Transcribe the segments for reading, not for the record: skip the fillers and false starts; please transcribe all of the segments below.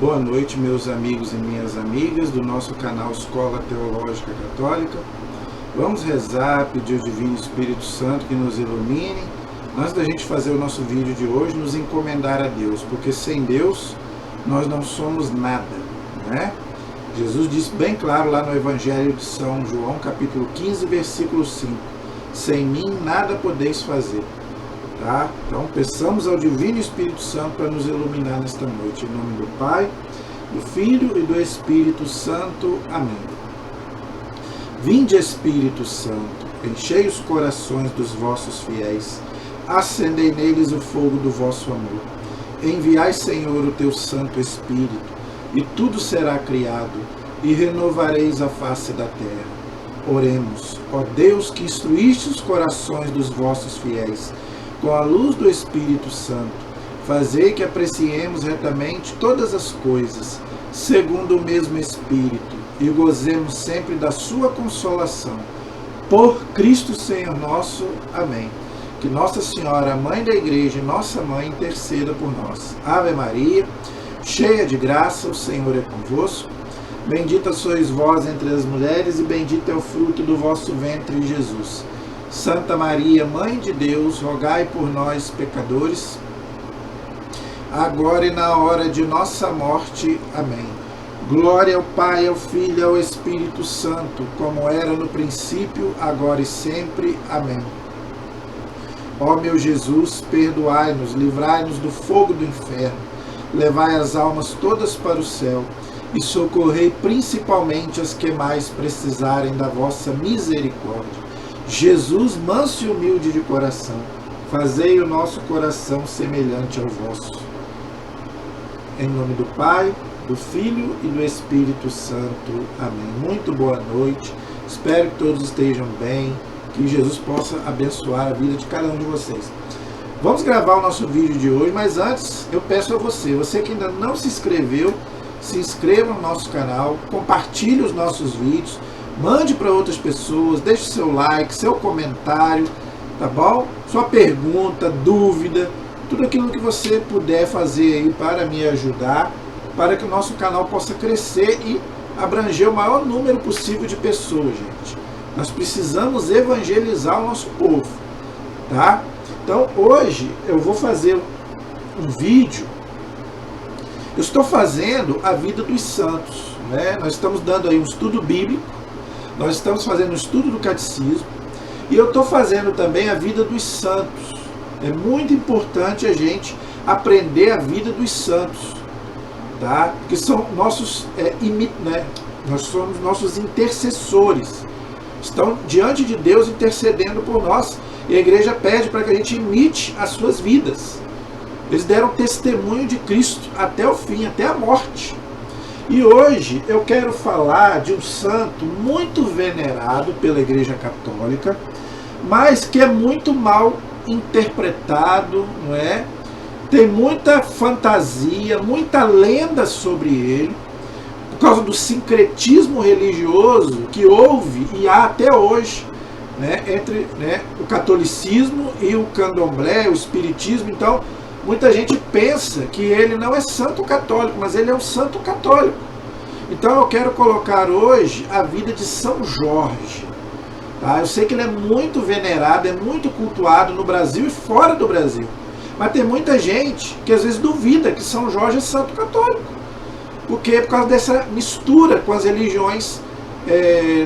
Boa noite, meus amigos e minhas amigas do nosso canal Escola Teológica Católica. Vamos rezar, pedir ao Divino Espírito Santo que nos ilumine. Antes da gente fazer o nosso vídeo de hoje, nos encomendar a Deus, porque sem Deus nós não somos nada, né? Jesus disse bem claro lá no Evangelho de São João, capítulo 15, versículo 5. Sem mim nada podeis fazer. Tá? Então, peçamos ao Divino Espírito Santo para nos iluminar nesta noite. Em nome do Pai, do Filho e do Espírito Santo. Amém. Vinde, Espírito Santo, enchei os corações dos vossos fiéis, acendei neles o fogo do vosso amor. Enviai, Senhor, o teu Santo Espírito, e tudo será criado, e renovareis a face da terra. Oremos, ó Deus, que instruíste os corações dos vossos fiéis, com a luz do Espírito Santo, fazei que apreciemos retamente todas as coisas, segundo o mesmo Espírito, e gozemos sempre da sua consolação. Por Cristo Senhor nosso. Amém. Que Nossa Senhora, Mãe da Igreja, nossa Mãe, interceda por nós. Ave Maria, cheia de graça, o Senhor é convosco. Bendita sois vós entre as mulheres, e bendito é o fruto do vosso ventre, Jesus. Santa Maria, Mãe de Deus, rogai por nós, pecadores, agora e na hora de nossa morte. Amém. Glória ao Pai, ao Filho e ao Espírito Santo, como era no princípio, agora e sempre. Amém. Ó meu Jesus, perdoai-nos, livrai-nos do fogo do inferno, levai as almas todas para o céu e socorrei principalmente as que mais precisarem da vossa misericórdia. Jesus, manso e humilde de coração, fazei o nosso coração semelhante ao vosso. Em nome do Pai, do Filho e do Espírito Santo. Amém. Muito boa noite. Espero que todos estejam bem, que Jesus possa abençoar a vida de cada um de vocês. Vamos gravar o nosso vídeo de hoje, mas antes eu peço a você que ainda não se inscreveu, se inscreva no nosso canal, compartilhe os nossos vídeos, mande para outras pessoas, deixe seu like, seu comentário, tá bom? Sua pergunta, dúvida, tudo aquilo que você puder fazer aí para me ajudar, para que o nosso canal possa crescer e abranger o maior número possível de pessoas, gente. Nós precisamos evangelizar o nosso povo, tá? Então hoje eu vou fazer um vídeo. Eu estou fazendo a vida dos santos, né? Nós estamos dando aí um estudo bíblico. Nós estamos fazendo um estudo do catecismo e eu estou fazendo também a vida dos santos. É muito importante a gente aprender a vida dos santos, tá? Que são nossos, nós somos nossos intercessores. Estão diante de Deus intercedendo por nós e a igreja pede para que a gente imite as suas vidas. Eles deram testemunho de Cristo até o fim, até a morte. E hoje eu quero falar de um santo muito venerado pela Igreja Católica, mas que é muito mal interpretado, não é? Tem muita fantasia, muita lenda sobre ele, por causa do sincretismo religioso que houve e há até hoje, né, entre, né, o catolicismo e o candomblé, o espiritismo. Então, muita gente pensa que ele não é santo católico, mas ele é um santo católico. Então eu quero colocar hoje a vida de São Jorge. Tá? Eu sei que ele é muito venerado, é muito cultuado no Brasil e fora do Brasil. Mas tem muita gente que às vezes duvida que São Jorge é santo católico. Porque por causa dessa mistura com as religiões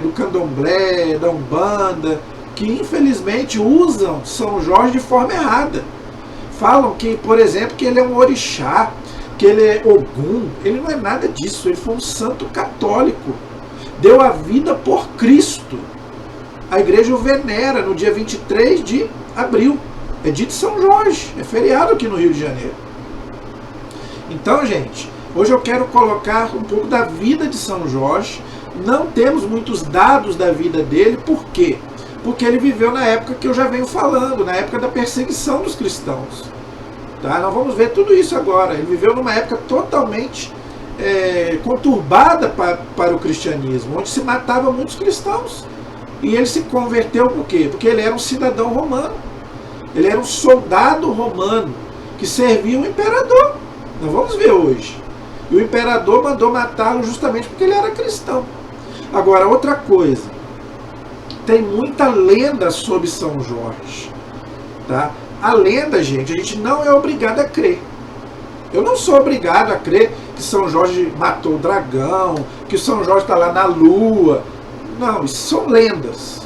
do candomblé, da Umbanda, que infelizmente usam São Jorge de forma errada. Falam que, por exemplo, que ele é um orixá, que ele é Ogum. Ele não é nada disso, ele foi um santo católico. Deu a vida por Cristo. A igreja o venera no dia 23 de abril. É dia de São Jorge, é feriado aqui no Rio de Janeiro. Então, gente, hoje eu quero colocar um pouco da vida de São Jorge. Não temos muitos dados da vida dele, por quê? Porque ele viveu na época que eu já venho falando, na época da perseguição dos cristãos. Tá? Nós vamos ver tudo isso agora. Ele viveu numa época totalmente conturbada para o cristianismo, onde se matava muitos cristãos. E ele se converteu por quê? Porque ele era um cidadão romano. Ele era um soldado romano que servia o imperador. Nós vamos ver hoje. E o imperador mandou matá-lo justamente porque ele era cristão. Agora, outra coisa. Tem muita lenda sobre São Jorge. Tá? A lenda, gente, a gente não é obrigado a crer. Eu não sou obrigado a crer que São Jorge matou o dragão, que São Jorge está lá na lua. Não, isso são lendas.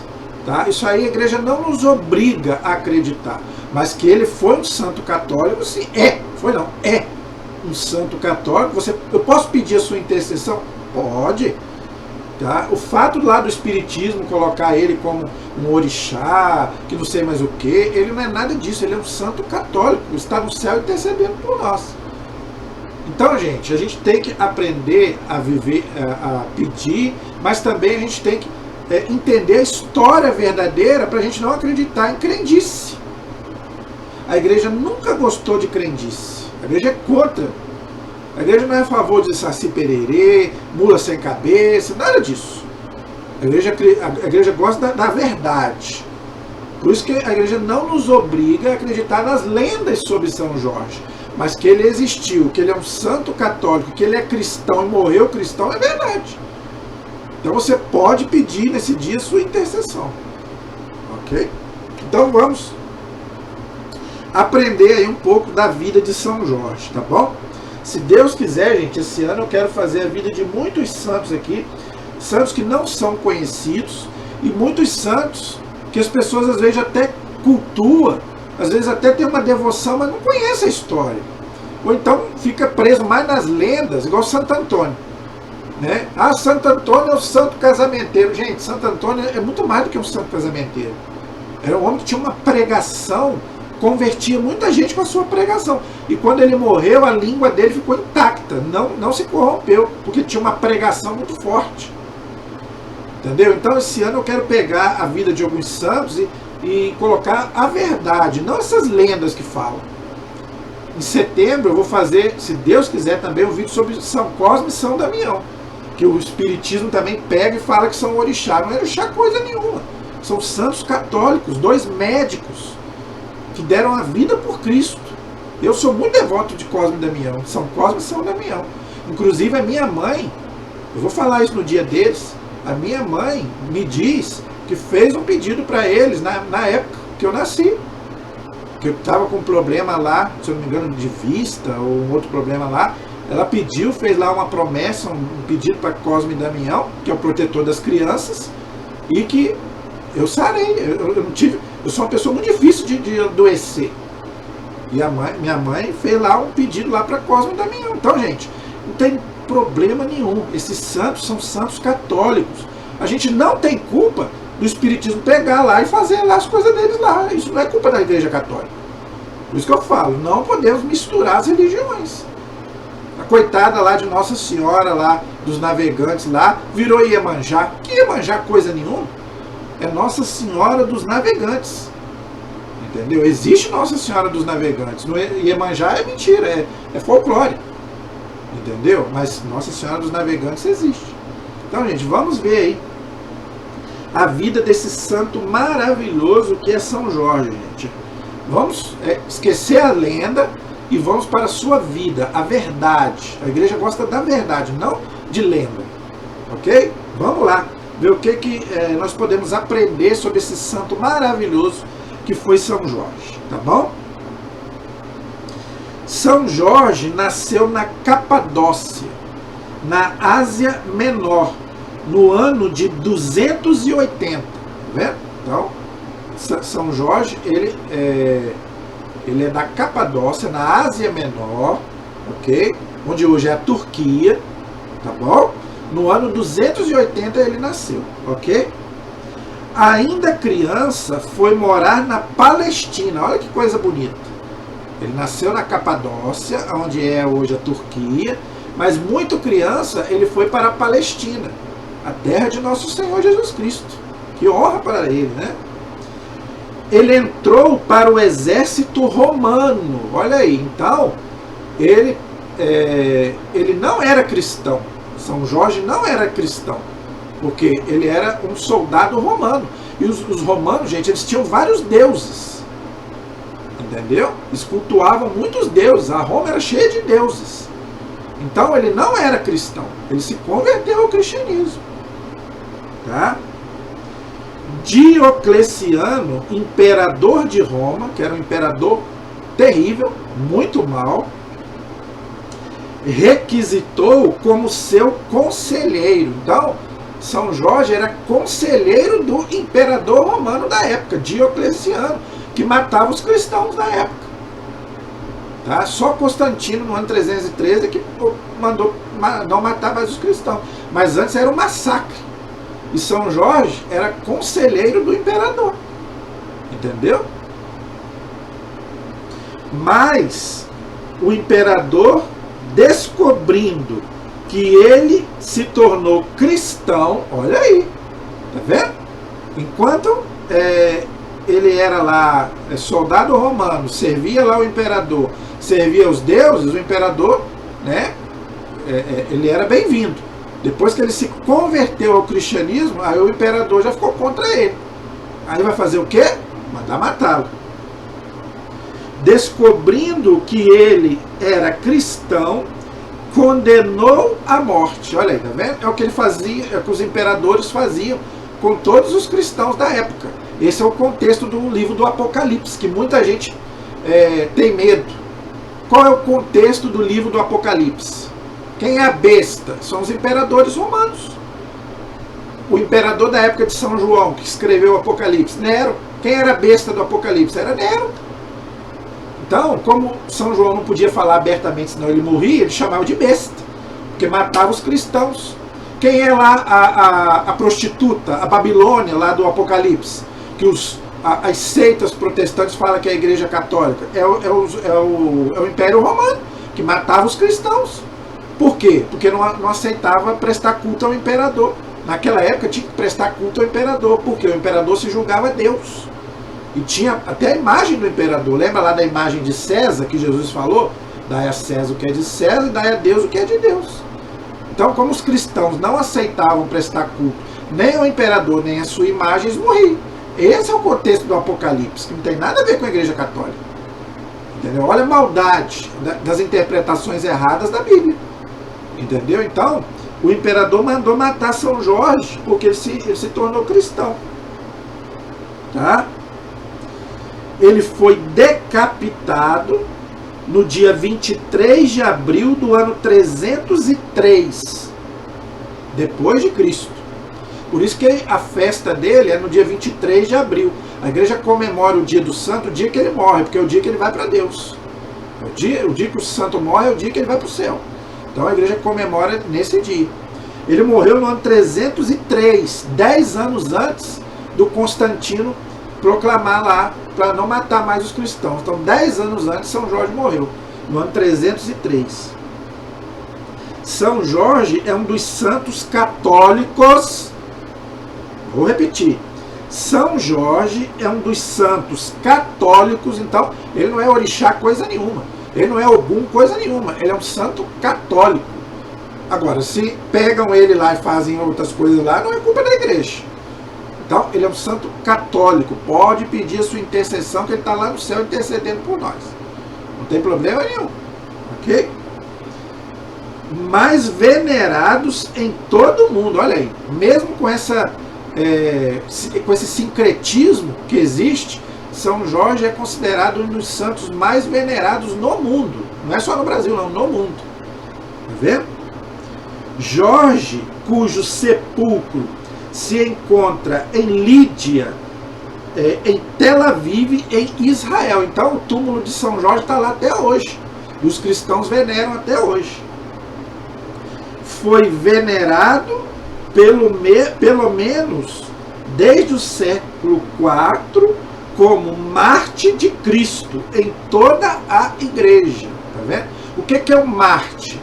Tá? Isso aí a igreja não nos obriga a acreditar. Mas que ele foi um santo católico, sim, é. Foi não, é um santo católico. Eu posso pedir a sua intercessão? Pode. Tá? O fato lá do espiritismo colocar ele como um orixá, que não sei mais o que, ele não é nada disso. Ele é um santo católico, está no céu intercedendo por nós. Então, gente, a gente tem que aprender a viver, a pedir, mas também a gente tem que entender a história verdadeira para a gente não acreditar em crendice. A igreja nunca gostou de crendice. A igreja é contra. A igreja não é a favor de saci pererê, mula sem cabeça, nada disso. A igreja gosta da verdade. Por isso que a igreja não nos obriga a acreditar nas lendas sobre São Jorge. Mas que ele existiu, que ele é um santo católico, que ele é cristão e morreu cristão, é verdade. Então você pode pedir nesse dia sua intercessão. Ok? Então vamos aprender aí um pouco da vida de São Jorge, tá bom? Se Deus quiser, gente, esse ano eu quero fazer a vida de muitos santos aqui, santos que não são conhecidos, e muitos santos que as pessoas às vezes até cultuam, às vezes até tem uma devoção, mas não conhece a história. Ou então fica preso mais nas lendas, igual Santo Antônio. Né? Ah, Santo Antônio é o santo casamenteiro. Gente, Santo Antônio é muito mais do que um santo casamenteiro. Era um homem que tinha uma pregação, convertia muita gente com a sua pregação. E quando ele morreu, a língua dele ficou intacta, não se corrompeu, porque tinha uma pregação muito forte. Entendeu? Então esse ano eu quero pegar a vida de alguns santos e colocar a verdade, não essas lendas que falam. Em setembro eu vou fazer, se Deus quiser, também um vídeo sobre São Cosme e São Damião, que o espiritismo também pega e fala que são orixá. Não é orixá coisa nenhuma. São santos católicos, 2 médicos que deram a vida por Cristo. Eu sou muito devoto de Cosme e Damião, São Cosme e São Damião. Inclusive a minha mãe, eu vou falar isso no dia deles, a minha mãe me diz que fez um pedido para eles na época que eu nasci. Que eu estava com um problema lá, se eu não me engano, de vista, ou um outro problema lá. Ela pediu, fez lá uma promessa, um pedido para Cosme e Damião, que é o protetor das crianças, e que eu sarei. Eu sou uma pessoa muito difícil de adoecer. E minha mãe fez lá um pedido lá para Cosme e Damião. Então, gente, não tem problema nenhum. Esses santos são santos católicos. A gente não tem culpa do espiritismo pegar lá e fazer lá as coisas deles lá. Isso não é culpa da igreja católica. Por isso que eu falo, não podemos misturar as religiões. A coitada lá de Nossa Senhora lá, dos navegantes lá, virou Iemanjá. Que Iemanjá coisa nenhuma? É Nossa Senhora dos Navegantes. Entendeu? Existe Nossa Senhora dos Navegantes. No Iemanjá é mentira, é folclore. Entendeu? Mas Nossa Senhora dos Navegantes existe. Então, gente, vamos ver aí a vida desse santo maravilhoso que é São Jorge, gente. Vamos esquecer a lenda e vamos para a sua vida, a verdade. A igreja gosta da verdade, não de lenda. Ok? Vamos lá, ver o que nós podemos aprender sobre esse santo maravilhoso que foi São Jorge, tá bom? São Jorge nasceu na Capadócia, na Ásia Menor, no ano de 280, tá vendo? Então, São Jorge, ele é da Capadócia, na Ásia Menor, ok? Onde hoje é a Turquia, tá bom? No ano 280 ele nasceu, ok? Ainda criança, foi morar na Palestina, olha que coisa bonita. Ele nasceu na Capadócia, onde é hoje a Turquia, mas muito criança ele foi para a Palestina, a terra de nosso Senhor Jesus Cristo. Que honra para ele, né? Ele entrou para o exército romano. Olha aí, então, ele ele não era cristão. São Jorge não era cristão, porque ele era um soldado romano. E os romanos, gente, eles tinham vários deuses. Entendeu? Eles cultuavam muitos deuses. A Roma era cheia de deuses. Então ele não era cristão. Ele se converteu ao cristianismo. Tá? Diocleciano, imperador de Roma, que era um imperador terrível, muito mau, requisitou como seu conselheiro. Então, São Jorge era conselheiro do imperador romano da época, Diocleciano, que matava os cristãos da época. Tá? Só Constantino, no ano 313, que mandou não matar mais os cristãos. Mas antes era um massacre. E São Jorge era conselheiro do imperador. Entendeu? Mas o imperador, descobrindo que ele se tornou cristão, olha aí, tá vendo? Enquanto ele era lá soldado romano, servia lá o imperador, servia os deuses, o imperador, né, ele era bem-vindo. Depois que ele se converteu ao cristianismo, aí o imperador já ficou contra ele. Aí vai fazer o quê? Mandar matá-lo. Descobrindo que ele era cristão, condenou à morte. Olha aí, tá vendo? É o que ele fazia, é o que os imperadores faziam com todos os cristãos da época. Esse é o contexto do livro do Apocalipse, que muita gente tem medo. Qual é o contexto do livro do Apocalipse? Quem é a besta? São os imperadores romanos. O imperador da época de São João, que escreveu o Apocalipse, Nero. Quem era a besta do Apocalipse? Era Nero. Então, como São João não podia falar abertamente, senão ele morria, ele chamava de besta, porque matava os cristãos. Quem é lá a prostituta, a Babilônia, lá do Apocalipse? Que as seitas protestantes falam que é a Igreja Católica. É o Império Romano, que matava os cristãos. Por quê? Porque não aceitava prestar culto ao imperador. Naquela época tinha que prestar culto ao imperador, porque o imperador se julgava Deus. E tinha até a imagem do imperador. Lembra lá da imagem de César, que Jesus falou? Dai a César o que é de César e dai a Deus o que é de Deus. Então, como os cristãos não aceitavam prestar culto nem ao imperador, nem a sua imagem, eles morriam. Esse é o contexto do Apocalipse, que não tem nada a ver com a Igreja Católica. Entendeu? Olha a maldade das interpretações erradas da Bíblia. Entendeu? Então, o imperador mandou matar São Jorge, porque ele se tornou cristão. Tá? Ele foi decapitado no dia 23 de abril do ano 303, depois de Cristo. Por isso que a festa dele é no dia 23 de abril. A igreja comemora o dia do santo, o dia que ele morre, porque é o dia que ele vai para Deus. O dia que o santo morre é o dia que ele vai para o céu. Então a igreja comemora nesse dia. Ele morreu no ano 303, 10 anos antes do Constantino proclamar lá para não matar mais os cristãos. Então 10 anos antes São Jorge morreu, no ano 303. São Jorge é um dos santos católicos. Vou repetir. São Jorge é um dos santos católicos, então ele não é orixá coisa nenhuma. Ele não é Ogum coisa nenhuma. Ele é um santo católico. Agora, se pegam ele lá e fazem outras coisas lá, não é culpa da igreja. Então, ele é um santo católico. Pode pedir a sua intercessão, que ele está lá no céu intercedendo por nós. Não tem problema nenhum. Ok? Mais venerados em todo o mundo. Olha aí. Mesmo com esse sincretismo que existe, São Jorge é considerado um dos santos mais venerados no mundo. Não é só no Brasil, não. No mundo. Tá vendo? Jorge, cujo sepulcro se encontra em Lídia, em Tel Aviv, em Israel. Então o túmulo de São Jorge está lá até hoje. E os cristãos veneram até hoje. Foi venerado pelo menos desde o século IV como Mártir de Cristo em toda a igreja. Tá vendo? O que é um Mártir?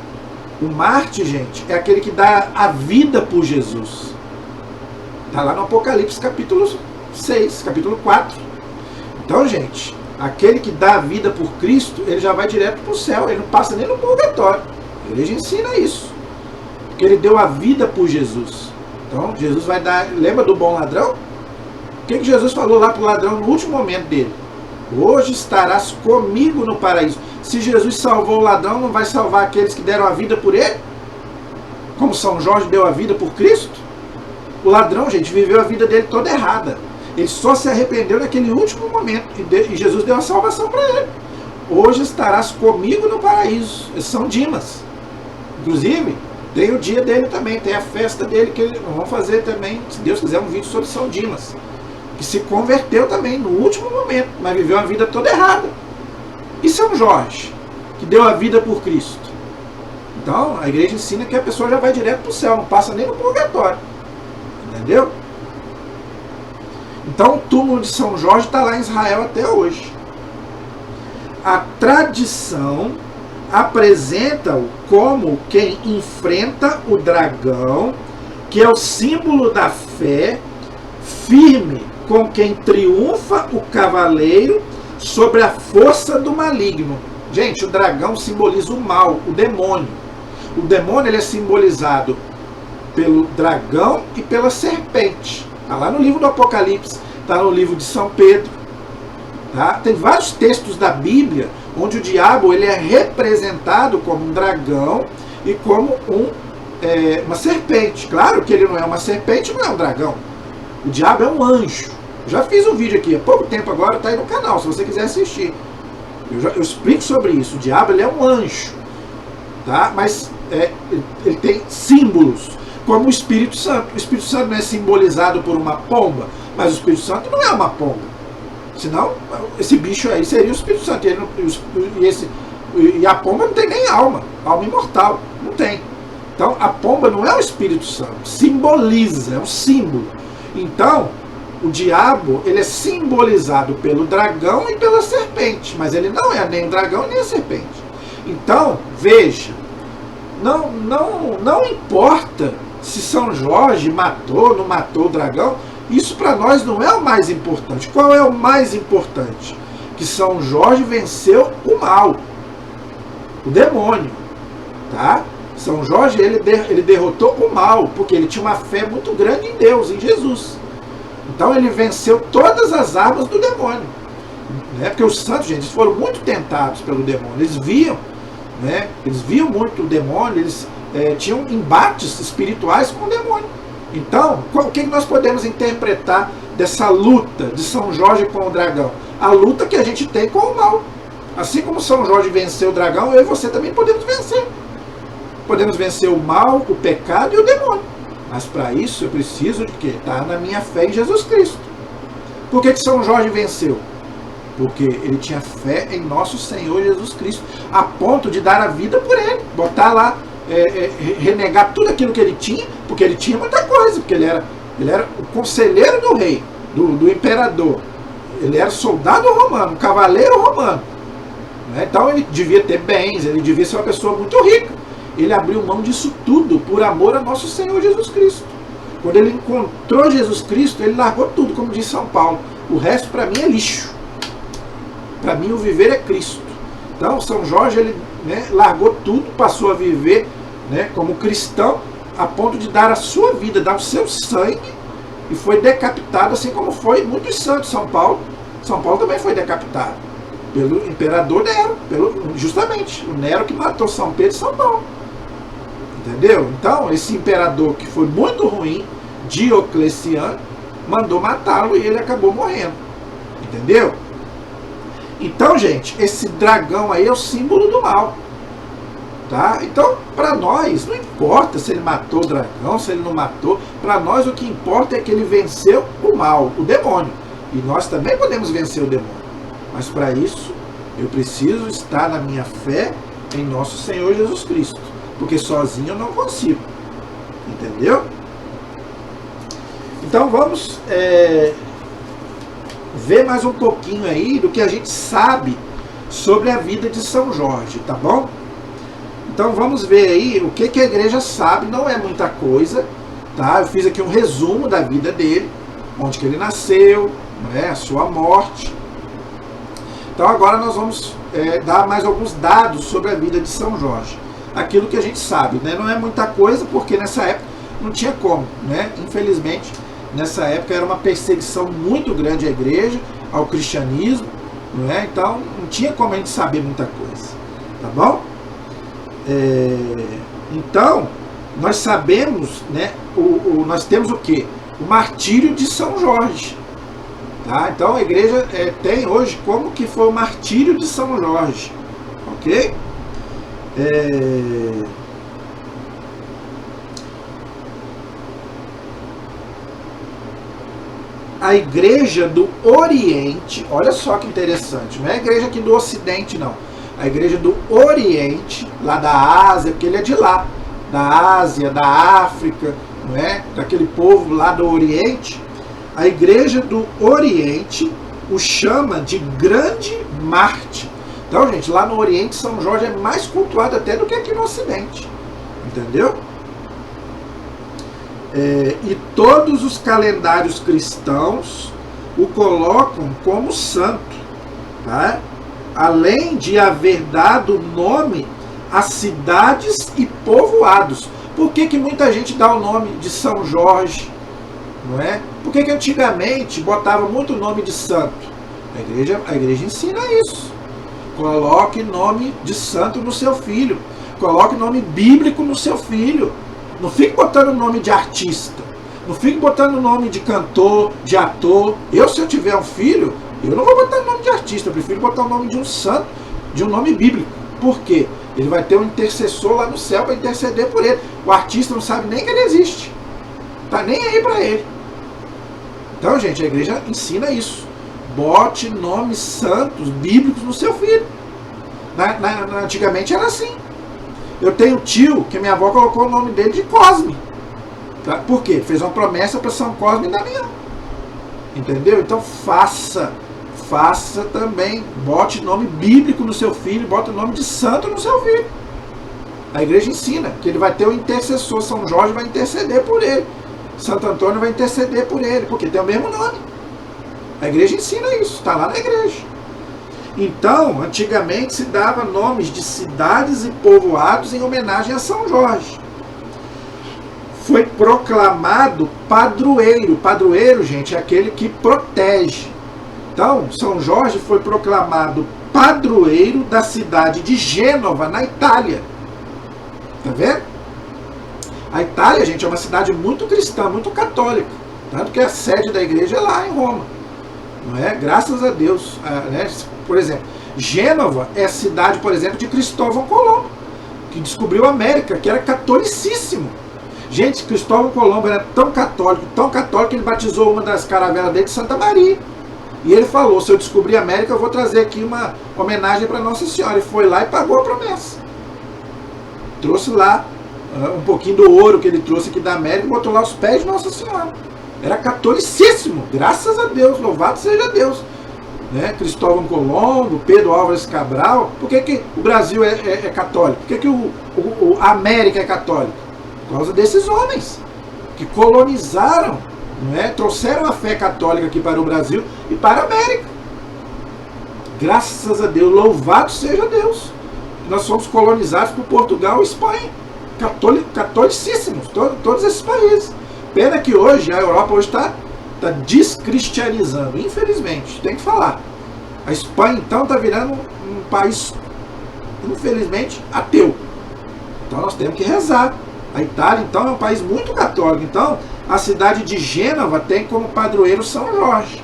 O Mártir, gente, é aquele que dá a vida por Jesus. Está lá no Apocalipse capítulo 6, capítulo 4. Então, gente, aquele que dá a vida por Cristo, ele já vai direto para o céu, ele não passa nem no purgatório. A igreja ensina isso, porque ele deu a vida por Jesus. Então Jesus vai dar, lembra do bom ladrão? O que Jesus falou lá para o ladrão no último momento dele? Hoje estarás comigo no paraíso. Se Jesus salvou o ladrão, não vai salvar aqueles que deram a vida por ele? Como São Jorge deu a vida por Cristo? O ladrão, gente, viveu a vida dele toda errada. Ele só se arrependeu naquele último momento e Jesus deu a salvação para ele. Hoje estarás comigo no paraíso. Esses são Dimas. Inclusive, tem o dia dele também, tem a festa dele, que vamos fazer também, se Deus quiser, um vídeo sobre São Dimas, que se converteu também no último momento, mas viveu a vida toda errada. E São Jorge, que deu a vida por Cristo? Então, a igreja ensina que a pessoa já vai direto para o céu, não passa nem no purgatório. Entendeu? Então, o túmulo de São Jorge está lá em Israel até hoje. A tradição apresenta-o como quem enfrenta o dragão, que é o símbolo da fé, firme com quem triunfa o cavaleiro sobre a força do maligno. Gente, o dragão simboliza o mal, o demônio. O demônio ele é simbolizado pelo dragão e pela serpente. Está lá no livro do Apocalipse, está no livro de São Pedro. Tá? Tem vários textos da Bíblia onde o diabo ele é representado como um dragão e como uma serpente. Claro que ele não é uma serpente, não é um dragão. O diabo é um anjo. Já fiz um vídeo aqui há pouco tempo agora, está aí no canal, se você quiser assistir. Eu explico sobre isso. O diabo ele é um anjo. Tá? Mas ele tem símbolos, como o Espírito Santo. O Espírito Santo não é simbolizado por uma pomba, mas o Espírito Santo não é uma pomba. Senão, esse bicho aí seria o Espírito Santo. E a pomba não tem nem alma imortal. Não tem. Então, a pomba não é o Espírito Santo. Simboliza, é um símbolo. Então, o diabo, ele é simbolizado pelo dragão e pela serpente. Mas ele não é nem o dragão nem a serpente. Então, veja, não importa se São Jorge matou ou não matou o dragão, isso para nós não é o mais importante. Qual é o mais importante? Que São Jorge venceu o mal, o demônio. Tá? São Jorge ele derrotou o mal, porque ele tinha uma fé muito grande em Deus, em Jesus. Então ele venceu todas as armas do demônio. Né? Porque os santos, gente, eles foram muito tentados pelo demônio. Eles viam, né? Eles viam muito o demônio, eles tinham embates espirituais com o demônio. Então, o que nós podemos interpretar dessa luta de São Jorge com o dragão? A luta que a gente tem com o mal. Assim como São Jorge venceu o dragão, eu e você também podemos vencer. Podemos vencer o mal, o pecado e o demônio. Mas para isso eu preciso de quê? Estar na minha fé em Jesus Cristo. Por que São Jorge venceu? Porque ele tinha fé em nosso Senhor Jesus Cristo, a ponto de dar a vida por ele, botar lá, renegar tudo aquilo que ele tinha, porque ele tinha muita coisa, porque ele era o conselheiro do rei, do imperador, ele era soldado romano, um cavaleiro romano, né? Então ele devia ter bens, ele devia ser uma pessoa muito rica. Ele abriu mão disso tudo por amor a nosso Senhor Jesus Cristo. Quando ele encontrou Jesus Cristo, ele largou tudo, como diz São Paulo. O resto para mim é lixo. Para mim o viver é Cristo. Então São Jorge ele, né, largou tudo, passou a viver, né, como cristão, a ponto de dar a sua vida, dar o seu sangue, e foi decapitado, assim como foi muitos santos. São Paulo também foi decapitado pelo imperador Nero, justamente o Nero que matou São Pedro e São Paulo. Entendeu? Então esse imperador que foi muito ruim, Diocleciano, mandou matá-lo e ele acabou morrendo. Entendeu? Então, gente, esse dragão aí é o símbolo do mal. Tá? Então, para nós, não importa se ele matou o dragão, se ele não matou. Para nós, o que importa é que ele venceu o mal, o demônio. E nós também podemos vencer o demônio. Mas para isso, eu preciso estar na minha fé em nosso Senhor Jesus Cristo. Porque sozinho eu não consigo. Entendeu? Então, vamos ver mais um pouquinho aí do que a gente sabe sobre a vida de São Jorge, tá bom? Então vamos ver aí o que a igreja sabe, não é muita coisa, tá? Eu fiz aqui um resumo da vida dele, onde que ele nasceu, né, a sua morte. Então agora nós vamos dar mais alguns dados sobre a vida de São Jorge. Aquilo que a gente sabe, né? Não é muita coisa, porque nessa época não tinha como, né? Infelizmente, nessa época era uma perseguição muito grande à igreja, ao cristianismo, não é? Então não tinha como a gente saber muita coisa, tá bom? Então nós sabemos, né? Nós temos o quê? O martírio de São Jorge, tá? Então a igreja tem hoje como que foi o martírio de São Jorge, ok? A igreja do Oriente, olha só que interessante, não é a igreja aqui do Ocidente, não. A igreja do Oriente, lá da Ásia, porque ele é de lá, da Ásia, da África, não é? Daquele povo lá do Oriente. A igreja do Oriente o chama de grande Marte. Então, gente, lá no Oriente, São Jorge é mais cultuado até do que aqui no Ocidente. Entendeu? E todos os calendários cristãos o colocam como santo. Tá? Além de haver dado nome a cidades e povoados. Por que muita gente dá o nome de São Jorge? Não é? Por que antigamente botava muito nome de santo? A igreja ensina isso. Coloque nome de santo no seu filho. Coloque nome bíblico no seu filho. Não fique botando nome de artista. Não fique botando nome de cantor, de ator. Se eu tiver um filho, eu não vou botar o nome de artista. Eu prefiro botar o nome de um santo, de um nome bíblico. Por quê? Ele vai ter um intercessor lá no céu para interceder por ele. O artista não sabe nem que ele existe. Tá nem aí para ele. Então, gente, a igreja ensina isso. Bote nomes santos, bíblicos no seu filho. Antigamente era assim. Eu tenho um tio que minha avó colocou o nome dele de Cosme. Tá? Por quê? Fez uma promessa para São Cosme e Damião. Entendeu? Então faça também. Bote nome bíblico no seu filho, bote o nome de santo no seu filho. A igreja ensina que ele vai ter um intercessor. São Jorge vai interceder por ele. Santo Antônio vai interceder por ele, porque tem o mesmo nome. A igreja ensina isso, está lá na igreja. Então, antigamente se dava nomes de cidades e povoados em homenagem a São Jorge. Foi proclamado padroeiro. Padroeiro, gente, é aquele que protege. Então, São Jorge foi proclamado padroeiro da cidade de Gênova, na Itália. Tá vendo? A Itália, gente, é uma cidade muito cristã, muito católica. Tanto que a sede da igreja é lá em Roma. Não é? Graças a Deus. Né? Por exemplo, Gênova é a cidade, por exemplo, de Cristóvão Colombo, que descobriu a América, que era catolicíssimo. Gente, Cristóvão Colombo era tão católico, que ele batizou uma das caravelas dele de Santa Maria. E ele falou, se eu descobrir a América, eu vou trazer aqui uma homenagem para Nossa Senhora. E foi lá e pagou a promessa. Trouxe lá um pouquinho do ouro que ele trouxe aqui da América e botou lá os pés de Nossa Senhora. Era catolicíssimo, graças a Deus, louvado seja Deus. Né? Cristóvão Colombo, Pedro Álvares Cabral. Por que o Brasil é católico? Por que a América é católica? Por causa desses homens que colonizaram, não é? Trouxeram a fé católica aqui para o Brasil e para a América. Graças a Deus, louvado seja Deus. Nós somos colonizados por Portugal e Espanha. Catolicíssimos, todos esses países. Pena que hoje, a Europa hoje está descristianizando, infelizmente, tem que falar. A Espanha, então, está virando um país, infelizmente, ateu. Então nós temos que rezar. A Itália, então, é um país muito católico. Então, a cidade de Gênova tem como padroeiro São Jorge.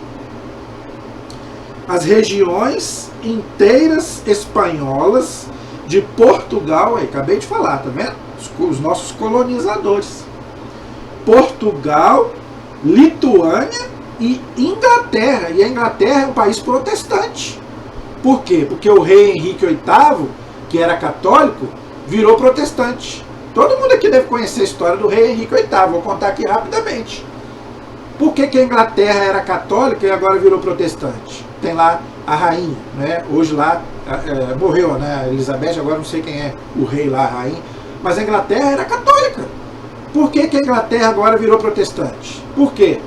As regiões inteiras espanholas de Portugal, aí, acabei de falar, tá vendo? Os nossos colonizadores. Portugal, Lituânia e Inglaterra. E a Inglaterra é um país protestante. Por quê? Porque o rei Henrique VIII, que era católico, virou protestante. Todo mundo aqui deve conhecer a história do rei Henrique VIII. Vou contar aqui rapidamente. Por que a Inglaterra era católica e agora virou protestante? Tem lá a rainha, né? Hoje lá morreu, né? A Elizabeth, agora não sei quem é o rei lá, a rainha. Mas a Inglaterra era católica. Por que a Inglaterra agora virou protestante? Por quê?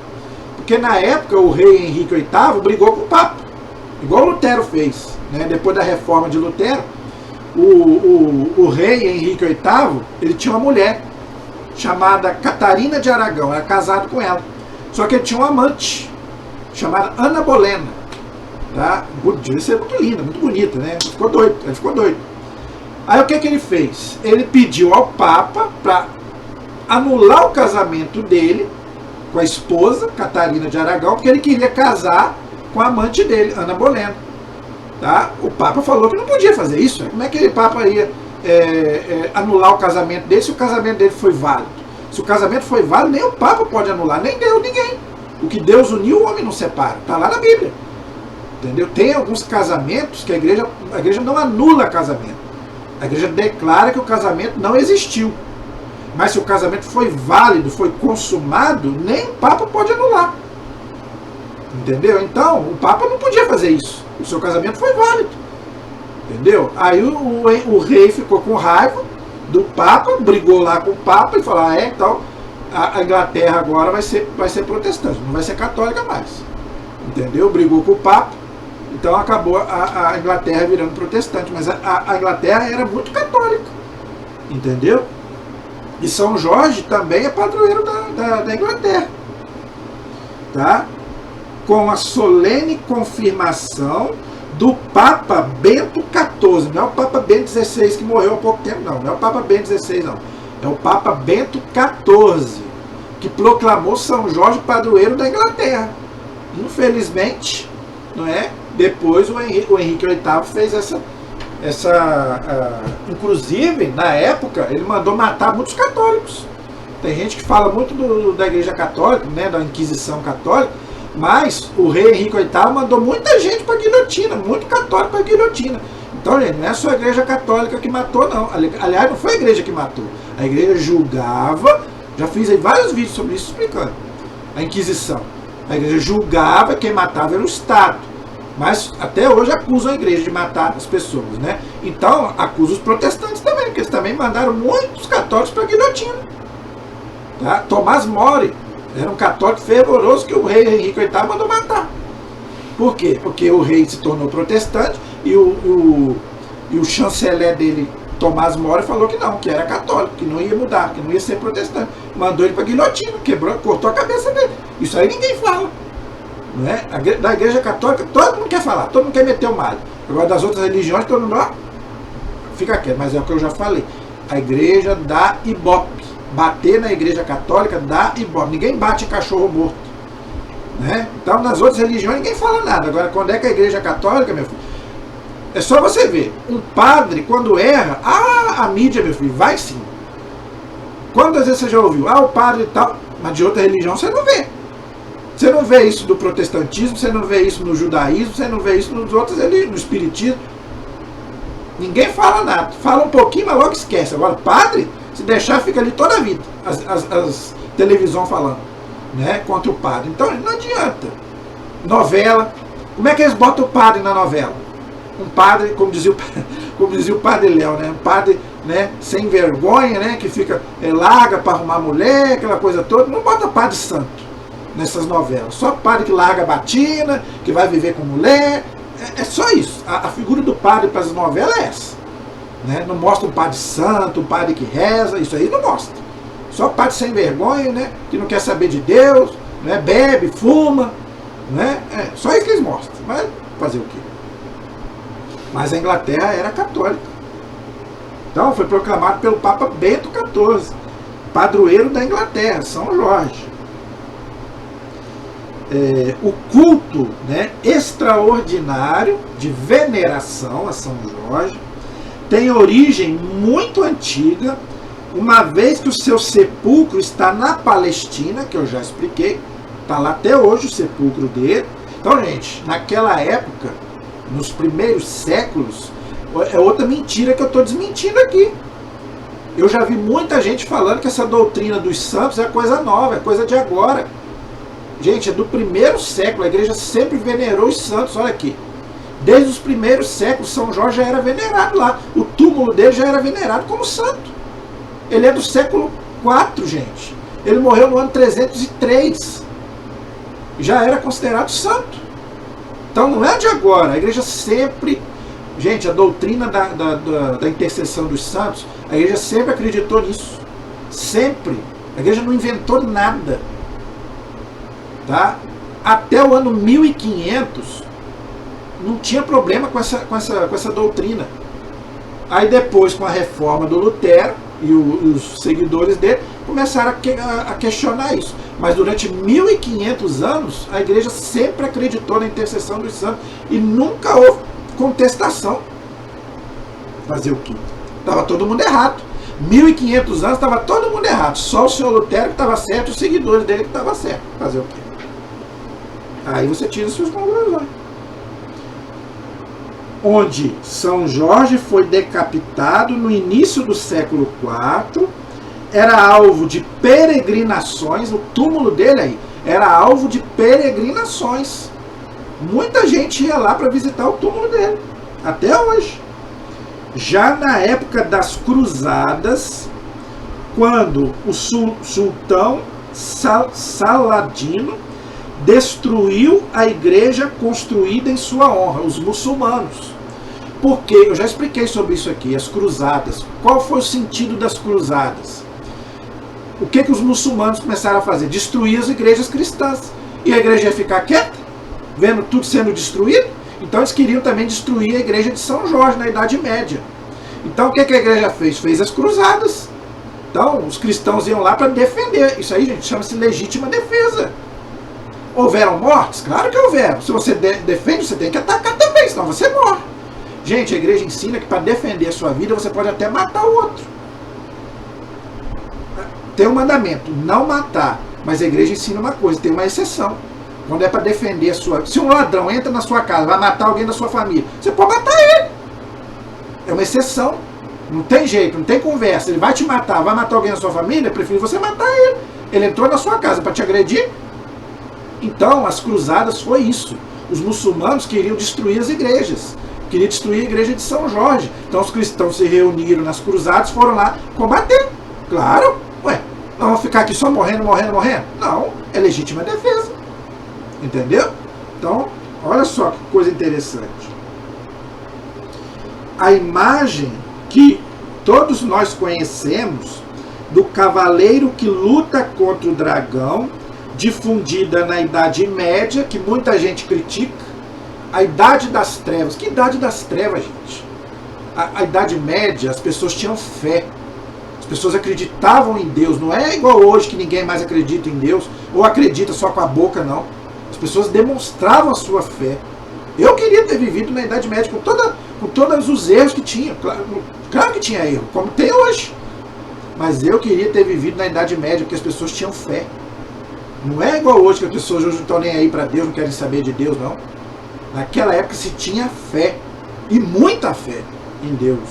Porque na época o rei Henrique VIII brigou com o Papa. igual Lutero fez, né? Depois da reforma de Lutero, o rei Henrique VIII, ele tinha uma mulher chamada Catarina de Aragão, era casado com ela. Só que ele tinha uma amante chamada Ana Bolena, tá? Devia ser muito linda, muito bonita, né? Ele ficou doido. Aí o que ele fez? Ele pediu ao Papa para anular o casamento dele com a esposa, Catarina de Aragão, porque ele queria casar com a amante dele, Ana Bolena. Tá? O Papa falou que não podia fazer isso. Como é que o Papa ia anular o casamento dele se o casamento dele foi válido? Se o casamento foi válido, nem o Papa pode anular, nem Deus, ninguém. O que Deus uniu, o homem não separa. Está lá na Bíblia. Entendeu? Tem alguns casamentos que a igreja não anula casamento. A igreja declara que o casamento não existiu. Mas se o casamento foi válido, foi consumado, nem o Papa pode anular. Entendeu? Então, o Papa não podia fazer isso. O seu casamento foi válido. Entendeu? Aí o rei ficou com raiva do Papa, brigou lá com o Papa e falou, então a Inglaterra agora vai ser protestante, não vai ser católica mais. Entendeu? Brigou com o Papa, então acabou a Inglaterra virando protestante. Mas a Inglaterra era muito católica. Entendeu? E São Jorge também é padroeiro da Inglaterra. Tá? Com a solene confirmação do Papa Bento XIV. Não é o Papa Bento XVI que morreu há pouco tempo, não. Não é o Papa Bento XVI, não. É o Papa Bento XIV, que proclamou São Jorge padroeiro da Inglaterra. Infelizmente, não é? Depois o Henrique VIII fez inclusive, na época, ele mandou matar muitos católicos. Tem gente que fala muito da Igreja Católica, né, da Inquisição Católica, mas o rei Henrique VIII mandou muita gente para a guilhotina, muito católico para a guilhotina. Então, gente, não é só a Igreja Católica que matou, não. Aliás, não foi a Igreja que matou. A Igreja julgava, já fiz aí vários vídeos sobre isso explicando, a Inquisição. A Igreja julgava, quem matava era o Estado. Mas até hoje acusam a igreja de matar as pessoas, né? Então acusam os protestantes também, porque eles também mandaram muitos católicos para a guilhotina. Tá? Tomás More era um católico fervoroso que o rei Henrique VIII mandou matar. Por quê? Porque o rei se tornou protestante e o chanceler dele, Tomás More, falou que não, que era católico, que não ia mudar, que não ia ser protestante. Mandou ele para a guilhotina, cortou a cabeça dele. Isso aí ninguém fala. Né? Da Igreja Católica todo mundo quer falar, todo mundo quer meter o malho. Agora das outras religiões todo mundo fica quieto, mas é o que eu já falei. A igreja dá ibope. Bater na Igreja Católica dá ibope. Ninguém bate em cachorro morto, né? Então nas outras religiões ninguém fala nada. Agora quando é que a Igreja Católica, meu filho, é só você ver. Um padre quando erra, a mídia, meu filho, vai sim. Quantas vezes você já ouviu? O padre e tal, mas de outra religião você não vê. Você não vê isso do protestantismo, você não vê isso no judaísmo, você não vê isso nos outros religiões, no espiritismo. Ninguém fala nada. Fala um pouquinho, mas logo esquece. Agora, padre, se deixar, fica ali toda a vida. As televisões falando, né, contra o padre. Então, não adianta. Novela. Como é que eles botam o padre na novela? Um padre, como dizia o padre Léo, né? Um padre, né, sem vergonha, né, que fica larga para arrumar mulher, aquela coisa toda. Não bota padre santo nessas novelas. Só padre que larga a batina, que vai viver com mulher. É só isso. A figura do padre para as novelas é essa. Né? Não mostra um padre santo, um padre que reza, isso aí não mostra. Só padre sem vergonha, né? Que não quer saber de Deus, né? Bebe, fuma, né? Só isso que eles mostram. Mas fazer o quê? Mas a Inglaterra era católica. Então foi proclamado pelo Papa Bento XIV, padroeiro da Inglaterra, São Jorge. O culto, né, extraordinário de veneração a São Jorge tem origem muito antiga, uma vez que o seu sepulcro está na Palestina, que eu já expliquei, está lá até hoje o sepulcro dele. Então, gente, naquela época, nos primeiros séculos, é outra mentira que eu estou desmentindo aqui. Eu já vi muita gente falando que essa doutrina dos santos é coisa nova, é coisa de agora. Gente, é do primeiro século, a igreja sempre venerou os santos, olha aqui. Desde os primeiros séculos, São Jorge já era venerado lá. O túmulo dele já era venerado como santo. Ele é do século IV, gente. Ele morreu no ano 303. Já era considerado santo. Então não é de agora, a igreja sempre... Gente, a doutrina da intercessão dos santos, a igreja sempre acreditou nisso. Sempre. A igreja não inventou nada. Tá? Até o ano 1500 não tinha problema com essa doutrina. Aí depois, com a reforma do Lutero e os seguidores dele, começaram a questionar isso. Mas durante 1500 anos, a igreja sempre acreditou na intercessão dos santos e nunca houve contestação. Fazer o quê? Estava todo mundo errado. 1500 anos estava todo mundo errado. Só o senhor Lutero que estava certo e os seguidores dele que estavam certos. Fazer o quê? Aí você tira suas conclusões. Onde São Jorge foi decapitado no início do século IV, era alvo de peregrinações, o túmulo dele aí era alvo de peregrinações. Muita gente ia lá para visitar o túmulo dele, até hoje. Já na época das cruzadas, quando o sultão Saladino destruiu a igreja construída em sua honra, os muçulmanos. Porque, eu já expliquei sobre isso aqui, as cruzadas. Qual foi o sentido das cruzadas? O que os muçulmanos começaram a fazer? Destruir as igrejas cristãs. E a igreja ia ficar quieta, vendo tudo sendo destruído? Então eles queriam também destruir a igreja de São Jorge, na Idade Média. Então o que a igreja fez? Fez as cruzadas. Então os cristãos iam lá para defender. Isso aí, gente, chama-se legítima defesa. Houveram mortes? Claro que houveram. Se você defende, você tem que atacar também, senão você morre. Gente, a igreja ensina que para defender a sua vida, você pode até matar o outro. Tem um mandamento, não matar. Mas a igreja ensina uma coisa, tem uma exceção. Quando é para defender a sua... Se um ladrão entra na sua casa, vai matar alguém da sua família, você pode matar ele. É uma exceção. Não tem jeito, não tem conversa. Ele vai te matar, vai matar alguém da sua família, eu prefiro você matar ele. Ele entrou na sua casa para te agredir. Então, as cruzadas foi isso. Os muçulmanos queriam destruir as igrejas. Queriam destruir a igreja de São Jorge. Então, os cristãos se reuniram nas cruzadas, foram lá combater. Claro. Ué, não vamos ficar aqui só morrendo? Não, é legítima defesa. Entendeu? Então, olha só que coisa interessante. A imagem que todos nós conhecemos do cavaleiro que luta contra o dragão, difundida na Idade Média, que muita gente critica, a Idade das Trevas. Que Idade das Trevas, gente? A Idade Média, as pessoas tinham fé. As pessoas acreditavam em Deus. Não é igual hoje que ninguém mais acredita em Deus, ou acredita só com a boca, não. As pessoas demonstravam a sua fé. Eu queria ter vivido na Idade Média com todos os erros que tinha. Claro que tinha erro, como tem hoje. Mas eu queria ter vivido na Idade Média, porque as pessoas tinham fé. Não é igual hoje, que as pessoas hoje não estão nem aí para Deus, não querem saber de Deus, não. Naquela época se tinha fé, e muita fé em Deus.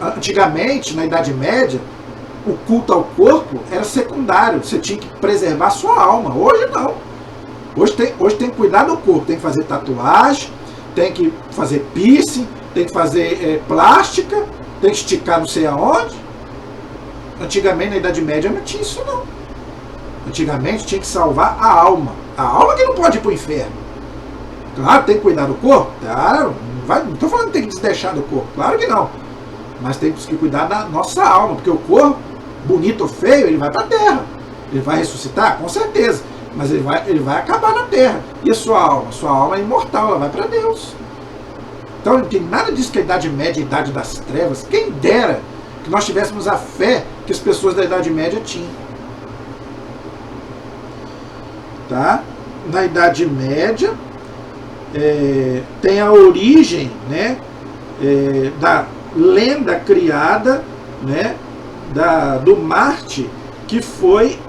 Antigamente, na Idade Média, o culto ao corpo era secundário, você tinha que preservar a sua alma. Hoje não. Hoje tem que cuidar do corpo, tem que fazer tatuagem, tem que fazer piercing, tem que fazer plástica, tem que esticar não sei aonde. Antigamente, na Idade Média, não tinha isso não. Antigamente tinha que salvar a alma. A alma que não pode ir para o inferno. Claro, tem que cuidar do corpo. Claro, não estou falando que tem que desleixar do corpo. Claro que não. Mas temos que cuidar da nossa alma. Porque o corpo, bonito ou feio, ele vai para a terra. Ele vai ressuscitar? Com certeza. Mas ele vai acabar na terra. E a sua alma? Sua alma é imortal, ela vai para Deus. Então não tem nada disso que a Idade Média é a Idade das Trevas. Quem dera que nós tivéssemos a fé que as pessoas da Idade Média tinham. Tá? Na Idade Média tem a origem, né, da lenda criada, né, do Marte que foi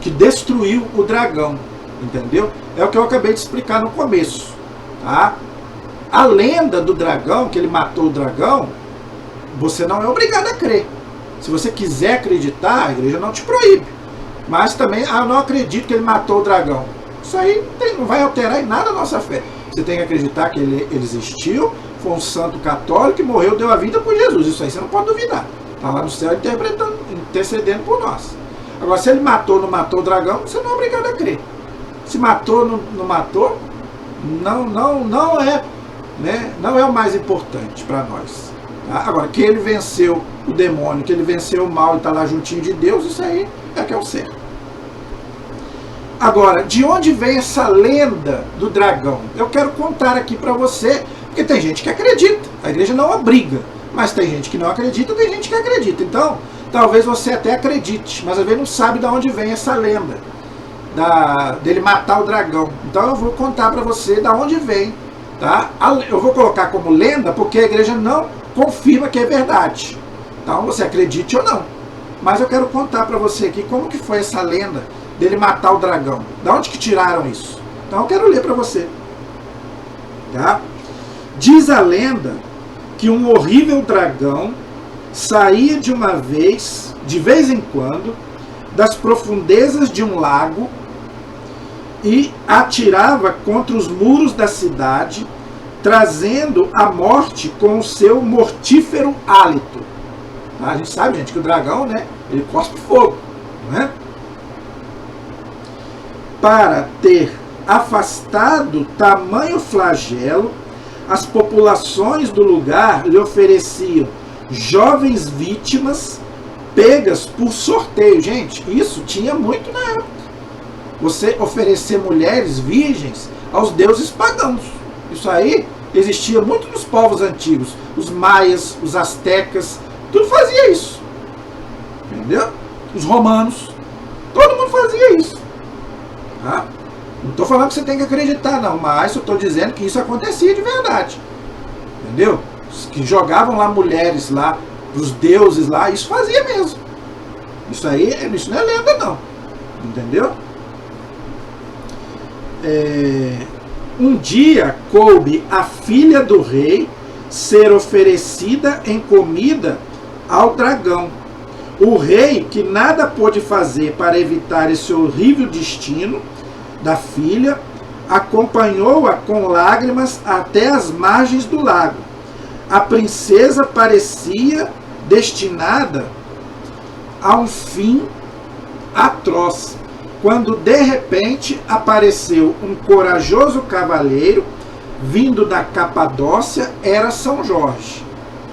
que destruiu o dragão, entendeu? É o que eu acabei de explicar no começo, tá? A lenda do dragão, que ele matou o dragão, você não é obrigado a crer. Se você quiser acreditar, a igreja não te proíbe. Mas também, eu não acredito que ele matou o dragão. Isso aí não vai alterar em nada a nossa fé. Você tem que acreditar que ele existiu, foi um santo católico e morreu, deu a vida por Jesus. Isso aí você não pode duvidar. Está lá no céu intercedendo por nós. Agora, se ele matou ou não matou o dragão, você não é obrigado a crer. Se matou, não matou, não é, né? Não é o mais importante para nós. Tá? Agora, que ele venceu o demônio, que ele venceu o mal e está lá juntinho de Deus, isso aí é que é o certo. Agora, de onde vem essa lenda do dragão? Eu quero contar aqui para você, porque tem gente que acredita, a igreja não obriga, mas tem gente que não acredita, tem gente que acredita. Então, talvez você até acredite, mas às vezes não sabe de onde vem essa lenda dele matar o dragão. Então eu vou contar para você de onde vem. Tá? Eu vou colocar como lenda porque a igreja não confirma que é verdade. Então você acredite ou não. Mas eu quero contar para você aqui como que foi essa lenda dele matar o dragão. Da onde que tiraram isso? Então eu quero ler para você. Tá? Diz a lenda que um horrível dragão saía de vez em quando, das profundezas de um lago e atirava contra os muros da cidade, trazendo a morte com o seu mortífero hálito. A gente sabe, gente, que o dragão, né, ele cospe fogo, não é? Para ter afastado tamanho flagelo, as populações do lugar lhe ofereciam jovens vítimas pegas por sorteio. Gente, isso tinha muito na época. Você oferecer mulheres virgens aos deuses pagãos. Isso aí existia muito nos povos antigos. Os maias, os astecas, tudo fazia isso. Entendeu? Os romanos. Todo mundo fazia isso. Tá? Não estou falando que você tem que acreditar, não. Mas eu estou dizendo que isso acontecia de verdade. Entendeu? Que jogavam lá mulheres lá, os deuses lá, isso fazia mesmo. Isso aí, isso não é lenda, não. Entendeu? Um dia coube a filha do rei ser oferecida em comida ao dragão. O rei, que nada pôde fazer para evitar esse horrível destino da filha, acompanhou-a com lágrimas até as margens do lago. A princesa parecia destinada a um fim atroz, quando de repente apareceu um corajoso cavaleiro vindo da Capadócia, era São Jorge.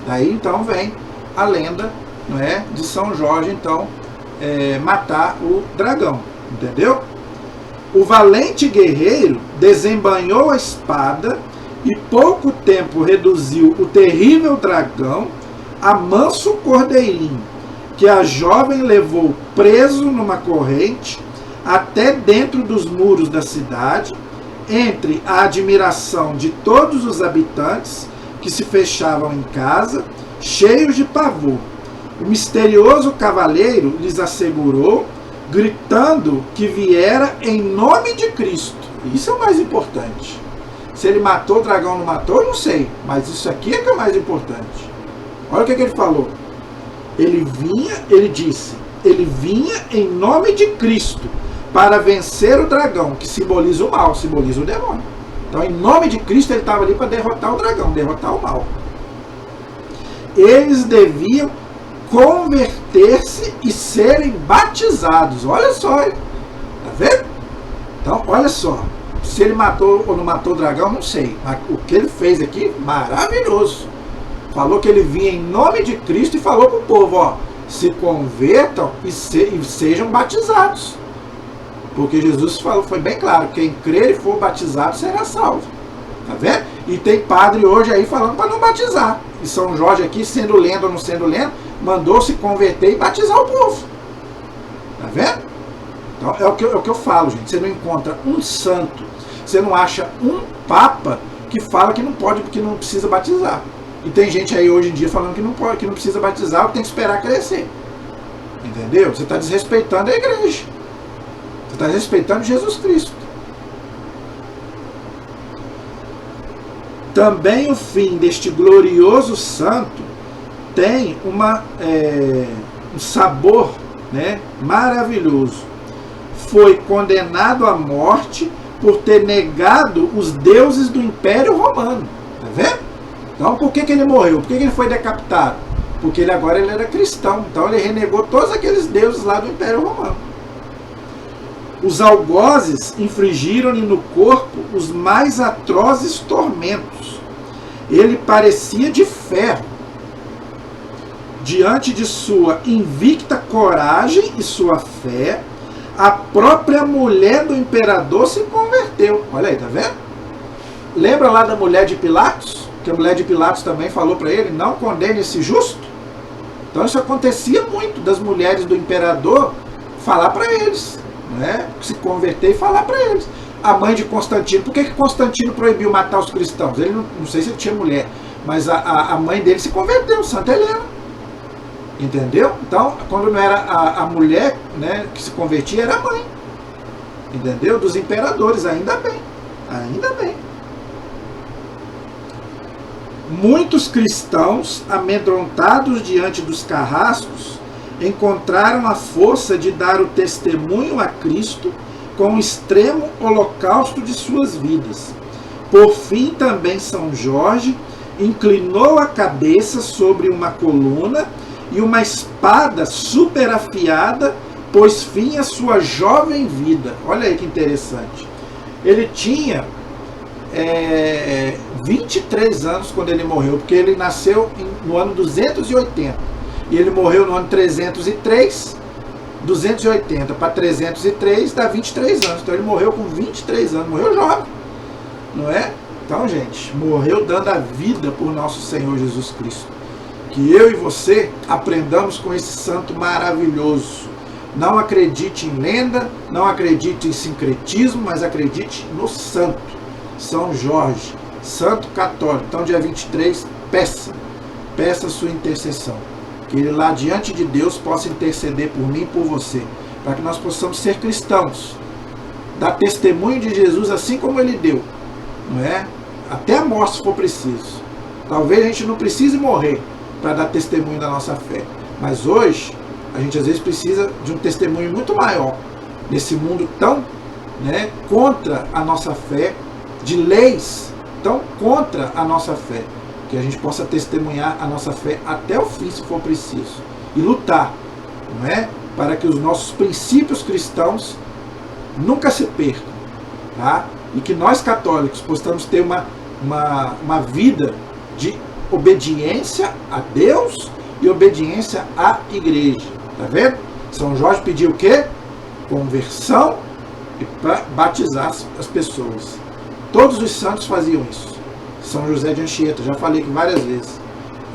Daí então vem a lenda, não é, de São Jorge então matar o dragão, entendeu? O valente guerreiro desembanhou a espada e pouco tempo reduziu o terrível dragão a manso cordeirinho, que a jovem levou preso numa corrente até dentro dos muros da cidade, entre a admiração de todos os habitantes que se fechavam em casa, cheios de pavor. O misterioso cavaleiro lhes assegurou, gritando que viera em nome de Cristo. Isso é o mais importante. Se ele matou o dragão ou não matou, eu não sei. Mas isso aqui é que é o mais importante. Olha o que ele falou. Ele disse, ele vinha em nome de Cristo para vencer o dragão, que simboliza o mal, simboliza o demônio. Então, em nome de Cristo, ele estava ali para derrotar o dragão, derrotar o mal. Eles deviam converter-se e serem batizados. Olha só, tá vendo? Então, olha só. Se ele matou ou não matou o dragão, não sei. Mas o que ele fez aqui, maravilhoso. Falou que ele vinha em nome de Cristo e falou para o povo, ó, se convertam e sejam batizados. Porque Jesus falou, foi bem claro, quem crer e for batizado será salvo. Tá vendo? E tem padre hoje aí falando para não batizar. E São Jorge aqui, sendo lenda ou não sendo lenda, mandou se converter e batizar o povo. Tá vendo? Então é o que eu falo, gente. Você não encontra um santo, você não acha um papa que fala que não pode, porque não precisa batizar. E tem gente aí hoje em dia falando que não pode, que não precisa batizar, que tem que esperar crescer. Entendeu? Você está desrespeitando a igreja. Você está desrespeitando Jesus Cristo. Também o fim deste glorioso santo tem um sabor, né, maravilhoso. Foi condenado à morte por ter negado os deuses do Império Romano. Tá vendo? Então, por que ele morreu? Por que ele foi decapitado? Porque ele era cristão. Então, ele renegou todos aqueles deuses lá do Império Romano. Os algozes infligiram-lhe no corpo os mais atrozes tormentos. Ele parecia de ferro. Diante de sua invicta coragem e sua fé, a própria mulher do imperador se converteu. Olha aí, tá vendo? Lembra lá da mulher de Pilatos? Que a mulher de Pilatos também falou para ele, não condene esse justo. Então isso acontecia muito, das mulheres do imperador falar para eles, né? Se converter e falar para eles. A mãe de Constantino, por que Constantino proibiu matar os cristãos? Ele não sei se ele tinha mulher, mas a mãe dele se converteu, Santa Helena. Entendeu? Então, quando não era a mulher, né, que se convertia, era a mãe. Entendeu? Dos imperadores, ainda bem. Ainda bem. Muitos cristãos, amedrontados diante dos carrascos, encontraram a força de dar o testemunho a Cristo com o extremo holocausto de suas vidas. Por fim, também São Jorge inclinou a cabeça sobre uma coluna e uma espada super afiada pôs fim à sua jovem vida. Olha aí que interessante. Ele tinha 23 anos quando ele morreu, porque ele nasceu no ano 280 e ele morreu no ano 303. 280 para 303 dá 23 anos. Então ele morreu com 23 anos, morreu jovem, não é? Então, gente, morreu dando a vida por nosso Senhor Jesus Cristo. Que eu e você aprendamos com esse santo maravilhoso. Não acredite em lenda, não acredite em sincretismo, mas acredite no santo. São Jorge, santo católico. Então, dia 23, peça a sua intercessão. Que ele lá diante de Deus possa interceder por mim e por você. Para que nós possamos ser cristãos. Dar testemunho de Jesus assim como ele deu. Não é? Até a morte se for preciso. Talvez a gente não precise morrer para dar testemunho da nossa fé. Mas hoje, a gente às vezes precisa de um testemunho muito maior. Nesse mundo tão, né, contra a nossa fé, de leis tão contra a nossa fé. Que a gente possa testemunhar a nossa fé até o fim, se for preciso. E lutar, não é? Para que os nossos princípios cristãos nunca se percam. Tá? E que nós católicos possamos ter uma vida de obediência a Deus e obediência à igreja. Tá vendo? São Jorge pediu o quê? Conversão e para batizar as pessoas. Todos os santos faziam isso. São José de Anchieta, já falei aqui várias vezes.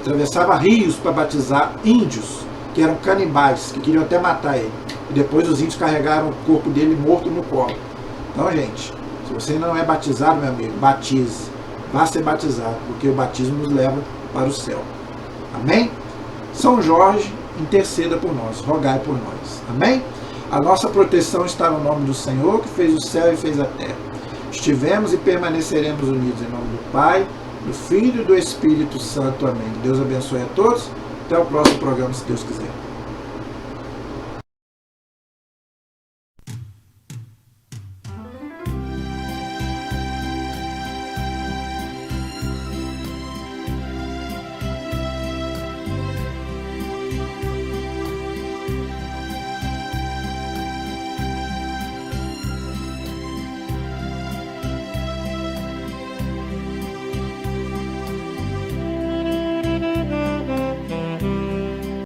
Atravessava rios para batizar índios, que eram canibais, que queriam até matar ele. E depois os índios carregaram o corpo dele morto no colo. Então, gente, se você não é batizado, meu amigo, batize. Vá ser batizado, porque o batismo nos leva para o céu. Amém? São Jorge, interceda por nós, rogai por nós. Amém? A nossa proteção está no nome do Senhor, que fez o céu e fez a terra. Estivemos e permaneceremos unidos em nome do Pai, do Filho e do Espírito Santo. Amém. Deus abençoe a todos. Até o próximo programa, se Deus quiser.